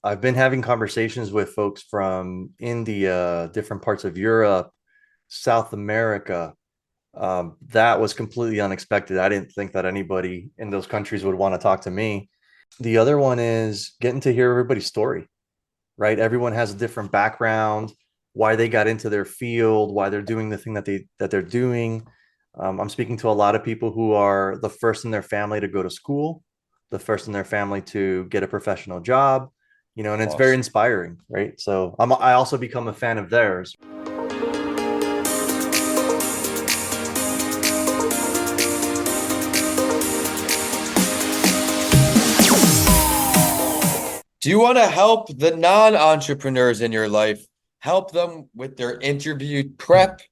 I've been having conversations with folks from India, different parts of Europe, South America. That was completely unexpected. I didn't think that anybody in those countries would want to talk to me. The other one is getting to hear everybody's story, right? Everyone has a different background, why they got into their field, why they're doing the thing that they're doing. I'm speaking to a lot of people who are the first in their family to go to school, the first in their family to get a professional job, and it's very Awesome. inspiring, right? So I also become a fan of theirs. Do you want to help the non-entrepreneurs in your life, help them with their interview prep?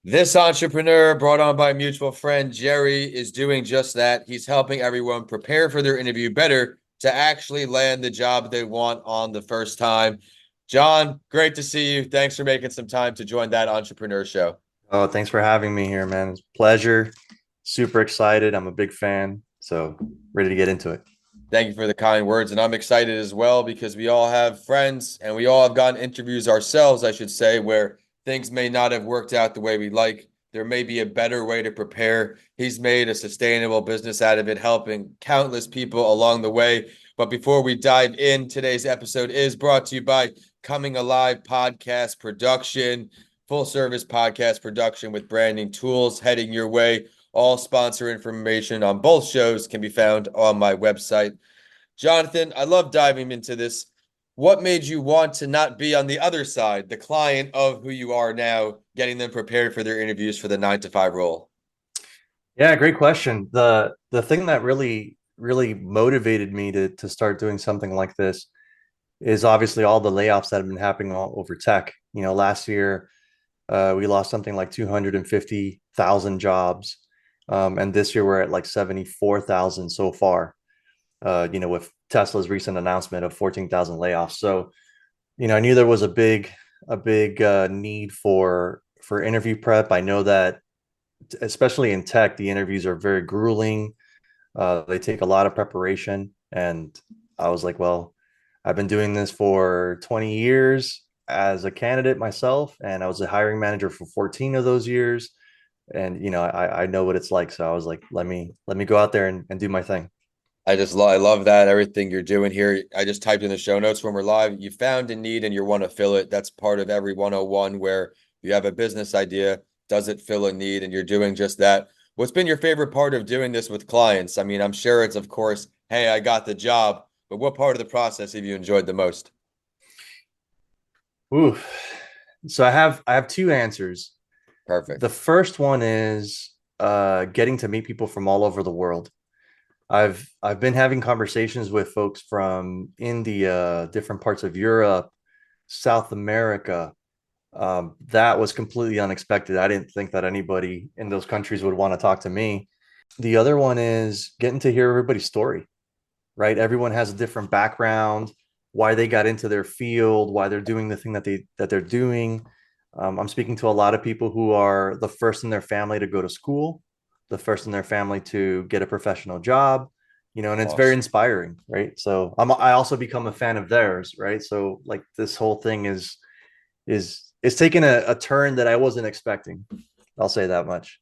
This entrepreneur, brought on by a mutual friend, Jerry, is doing just that. He's helping everyone prepare for their interview better to actually land the job they want on the first time. Jon, great to see you. Thanks for making some time to join that entrepreneur show. Oh, thanks for having me here, man. It's a pleasure. Super excited. I'm a big fan. So ready to get into it. Thank you for the kind words. And I'm excited as well because we all have friends and we all have gotten interviews ourselves, I should say, where things may not have worked out the way we like. There may be a better way to prepare. He's made a sustainable business out of it, helping countless people along the way. But before we dive in, today's episode is brought to you by ComingAlive Podcast Production, full service podcast production with branding tools heading your way. All sponsor information on both shows can be found on my website. Jonathan, I love diving into this. What made you want to not be on the other side, the client of who you are now, getting them prepared for their interviews for the 9 to 5 role? Yeah, great question. The thing that really motivated me to start doing something like this is obviously all the layoffs that have been happening all over tech. Last year we lost something like 250,000 jobs, and this year we're at like 74,000 so far. With Tesla's recent announcement of 14,000 layoffs. So, I knew there was a big need for interview prep. I know that especially in tech, the interviews are very grueling. They take a lot of preparation. And I was like, well, I've been doing this for 20 years as a candidate myself, and I was a hiring manager for 14 of those years. And I know what it's like. So I was like, let me go out there and do my thing. I love that everything you're doing here. I just typed in the show notes when we're live. You found a need and you want to fill it. That's part of every 101 where you have a business idea, does it fill a need? And you're doing just that. What's been your favorite part of doing this with clients? I mean, I'm sure it's, of course, hey, I got the job, but what part of the process have you enjoyed the most? Ooh. So I have two answers. The Perfect. first one is getting to meet people from all over the world. I've been having conversations with folks from India, different parts of Europe, South America. That was completely unexpected. I didn't think that anybody in those countries would want to talk to me. The other one is getting to hear everybody's story, right? Everyone has a different background, why they got into their field, why they're doing the thing that they're doing. I'm speaking to a lot of people who are the first in their family to go to school, the first in their family to get a professional job, and it's very Awesome. inspiring, right? So I also become a fan of theirs, right? So like this whole thing is taking a turn that I wasn't expecting. I'll say that much.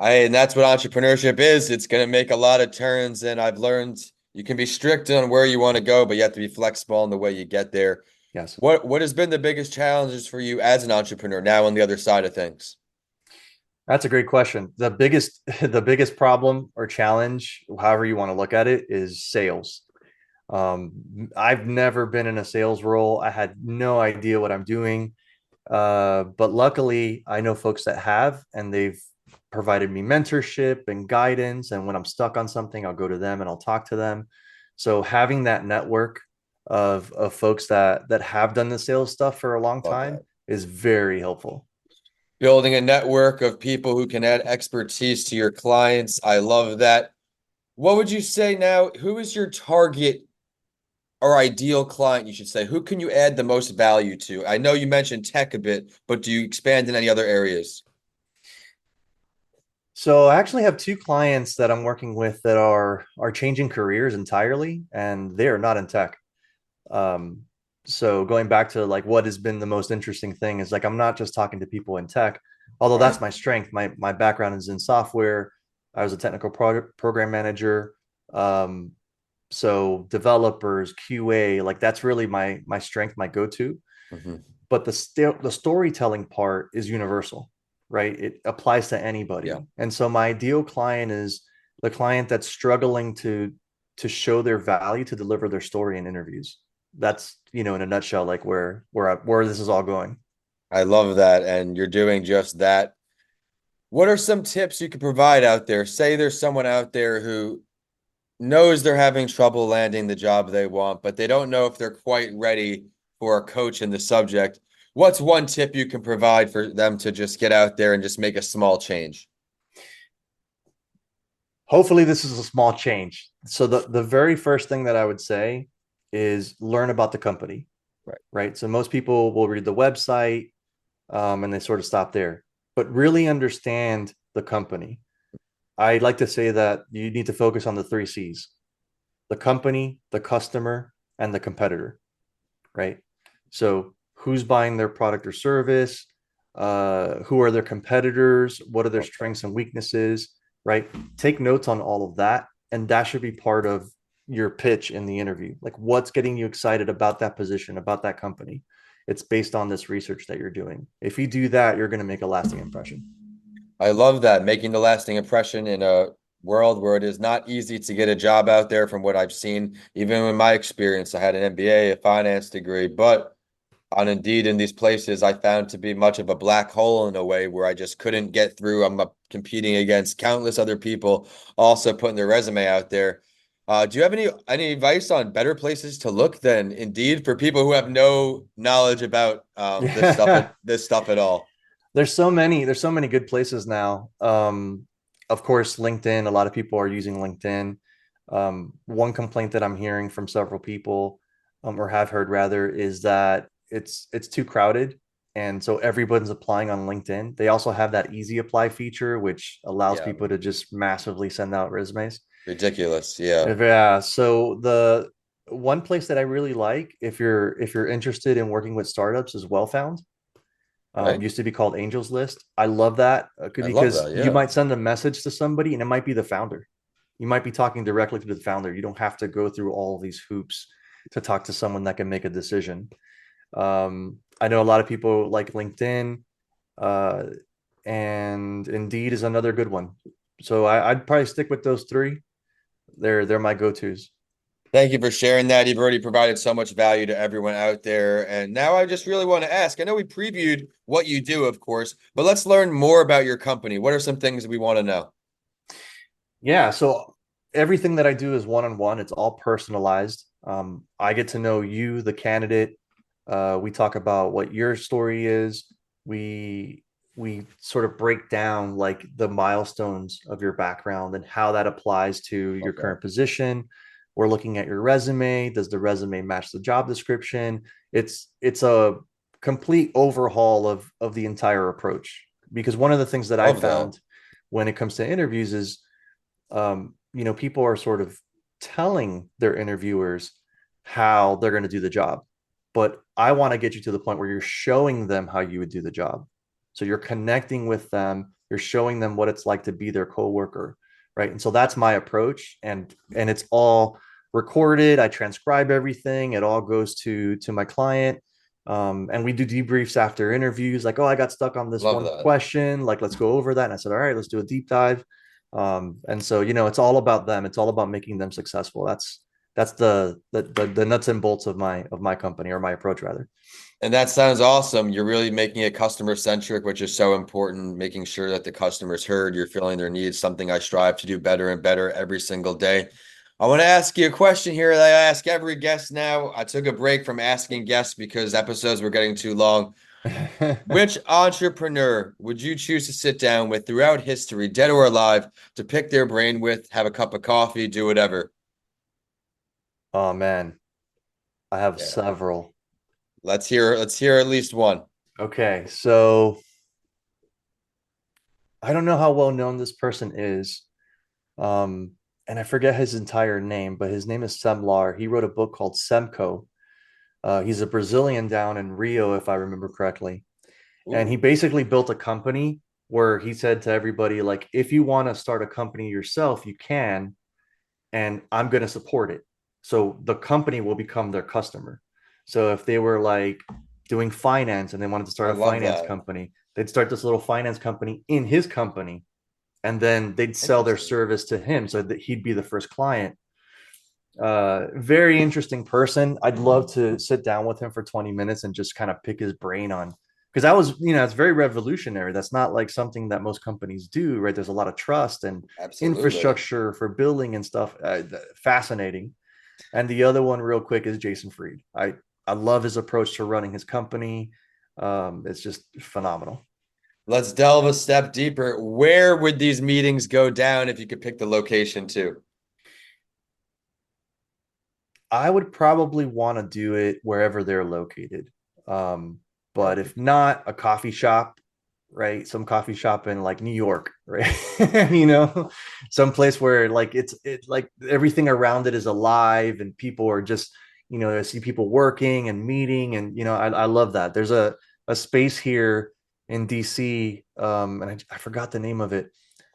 And that's what entrepreneurship is. It's going to make a lot of turns. And I've learned you can be strict on where you want to go, but you have to be flexible in the way you get there. Yes. What has been the biggest challenges for you as an entrepreneur now on the other side of things? That's a great question. The biggest problem or challenge, however you want to look at it, is sales. I've never been in a sales role. I had no idea what I'm doing. But luckily, I know folks that have, and they've provided me mentorship and guidance. And when I'm stuck on something, I'll go to them and I'll talk to them. So having that network of folks that have done the sales stuff for a long Love time that. is very helpful. Building a network of people who can add expertise to your clients. I love that. What would you say now? Who is your target or ideal client, you should say? Who can you add the most value to? I know you mentioned tech a bit, but do you expand in any other areas? So I actually have two clients that I'm working with that are changing careers entirely, and they are not in tech. Um, so going back to like what has been the most interesting thing is like I'm not just talking to people in tech, although Right. that's my strength. My background is in software. I was a technical program manager. Um, so developers, QA, like that's really my strength, my go-to. Hmm. But the storytelling part is universal, right? It applies to Yeah. anybody. And so my ideal client is the client that's struggling to show their value, to deliver their story in interviews. That's, in a nutshell, like where this is all going. I love that. And you're doing just that. What are some tips you could provide out there? Say there's someone out there who knows they're having trouble landing the job they want, but they don't know if they're quite ready for a coach in the subject. What's one tip you can provide for them to just get out there and just make a small change? Hopefully this is a small change. So the very first thing that I would say is learn about the company, Right. right? So most people will read the website, and they sort of stop there, but really understand the company. I like to say that you need to focus on the three C's: the company, the customer, and the competitor, right? So who's buying their product or service? Who are their competitors? What are their Okay. strengths and weaknesses, right? Take notes on all of that. And that should be part of your pitch in the interview. Like what's getting you excited about that position, about that company? It's based on this research that you're doing. If you do that, you're going to make a lasting impression. I love that, making the lasting impression in a world where it is not easy to get a job out there from what I've seen. Even in my experience, I had an MBA, a finance degree, but on Indeed in these places, I found to be much of a black hole in a way where I just couldn't get through. I'm competing against countless other people also putting their resume out there. Do you have any advice on better places to look than Indeed for people who have no knowledge about Yeah. this stuff at all? There's so many good places now. Of course, LinkedIn, a lot of people are using LinkedIn. One complaint that I'm hearing from several people, or have heard rather, is that it's too crowded. And so everyone's applying on LinkedIn. They also have that easy apply feature, which allows Yeah, people to just massively send out resumes. ridiculous. Yeah, Yeah. So the one place that I really like, if you're interested in working with startups, is Well Found. right. Used to be called Angels List. I love that I love because that. you Yeah. might send a message to somebody and it might be the founder. You might be talking directly to the founder. You don't have to go through all of these hoops to talk to someone that can make a decision. I know a lot of people like LinkedIn, uh, and Indeed is another good one. So I'd probably stick with those three. They're my go-tos. Thank you for sharing that. You've already provided so much value to everyone out there. And now I just really want to ask, I know we previewed what you do, of course, but let's learn more about your company. What are some things we want to know? Yeah, so everything that I do is one-on-one. It's all personalized. I get to know you, the candidate. We talk about what your story is. We we sort of break down like the milestones of your background and how that applies to your Love that. current position. We're looking at your resume. Does the resume match the job description? It's a complete overhaul of the entire approach. Because one of the things that I Love that. found when it comes to interviews is people are sort of telling their interviewers how they're going to do the job. But I want to get you to the point where you're showing them how you would do the job. So you're connecting with them, you're showing them what it's like to be their coworker, right? And so that's my approach, and it's all recorded. I transcribe everything. It all goes to my client. And we do debriefs after interviews, like, oh, I got stuck on this Love one that. question. Like, let's go over that. And I said, all right, let's do a deep dive. And so, it's all about them. It's all about making them successful. That's the nuts and bolts of my company, or my approach rather. And that sounds awesome. You're really making it customer centric, which is so important, making sure that the customer's heard, you're filling their needs, something I strive to do better and better every single day. I want to ask you a question here that I ask every guest now. I took a break from asking guests because episodes were getting too long. Which entrepreneur would you choose to sit down with throughout history, dead or alive, to pick their brain with, have a cup of coffee, do whatever? Oh man, I have Yeah. several. Let's hear at least one. Okay, so I don't know how well known this person is. Um, and I forget his entire name, but his name is Semlar. He wrote a book called Semco. He's a Brazilian down in Rio, if I remember correctly. And he Ooh, basically built a company where he said to everybody, like, if you want to start a company yourself, you can, and I'm going to support it. So the company will become their customer. So if they were like doing finance and they wanted to I start a love finance that. company, they'd start this little finance company in his company, and then they'd sell their Interesting. service to him so that he'd be the first client. Very interesting person. I'd love to sit down with him for 20 minutes and just kind of pick his brain on, because that was, it's very revolutionary. That's not like something that most companies do, right? There's a lot of trust and Absolutely. infrastructure for building and stuff. Fascinating. And the other one, real quick, is Jason Fried. I love his approach to running his company. It's just phenomenal. Let's delve a step deeper. Where would these meetings go down if you could pick the location too? I would probably want to do it wherever they're located. Um, but if Perfect. not, a coffee shop, right? Some coffee shop in like New York, right? Some place where like it's like everything around it is alive and people are just, I see people working and meeting, and I love that. There's a space here in DC, and I forgot the name of it,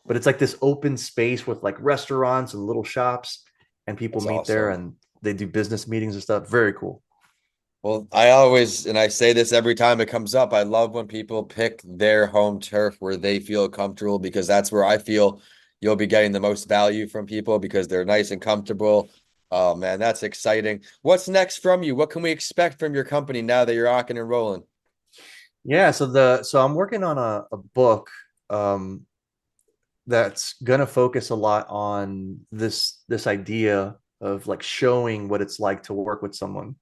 but it's like this open space with like restaurants and little shops, and people That's meet there awesome. and they do business meetings and stuff. Very cool. Well, I always, and I say this every time it comes up, I love when people pick their home turf where they feel comfortable because that's where I feel you'll be getting the most value from people because they're nice and comfortable. Oh man, that's exciting. What's next from you? What can we expect from your company now that you're rocking and rolling? Yeah, so I'm working on a book, um, that's gonna focus a lot on this idea of like showing what it's like to work with someone.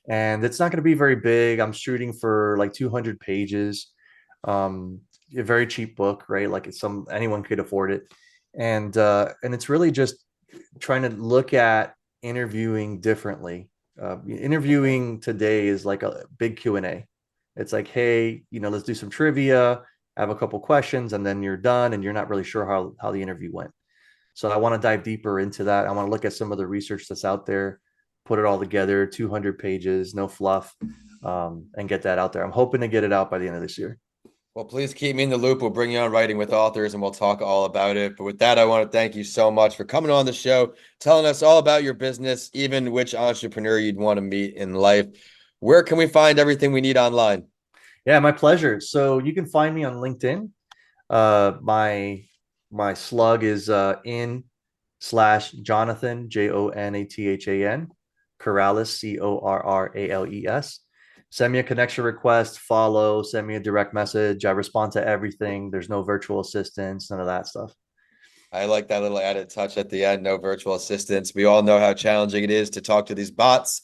And it's not gonna be very big. I'm shooting for like 200 pages. Um, a very cheap book, right? Like it's some anyone could afford it. And it's really just trying to look at interviewing differently. Okay. Interviewing today is like a big Q&A. It's like, hey, let's do some trivia, have a couple questions, and then you're done, and you're not really sure how the interview went. So I want to dive deeper into that. I want to look at some of the research that's out there, put it all together, 200 pages, no fluff, and get that out there. I'm hoping to get it out by the end of this year. Well, please keep me in the loop. We'll bring you on Writing with Authors and we'll talk all about it. But with that, I want to thank you so much for coming on the show, telling us all about your business, even which entrepreneur you'd want to meet in life. Where can we find everything we need online? Yeah, my pleasure. So you can find me on LinkedIn. My slug is in/Jonathan, Jonathan Corrales, Corrales. Send me a connection request, follow, send me a direct message. I respond to everything. There's no virtual assistants, none of that stuff. I like that little added touch at the end. No virtual assistants. We all know how challenging it is to talk to these bots.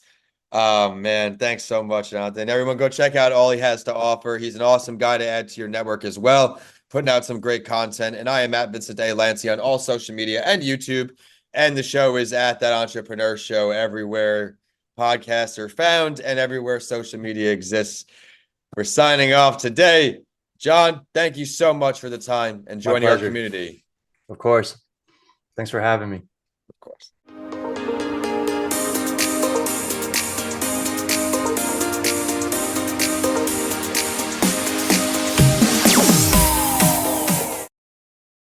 Oh man, thanks so much, Jonathan. Everyone go check out all he has to offer. He's an awesome guy to add to your network as well, putting out some great content. And I am at Vincent A. Lancey on all social media and YouTube. And the show is at That Entrepreneur Show everywhere podcasts are found and everywhere social media exists. We're signing off today. John, thank you so much for the time and My joining our pleasure. community. Of course. Thanks for having me. Of course.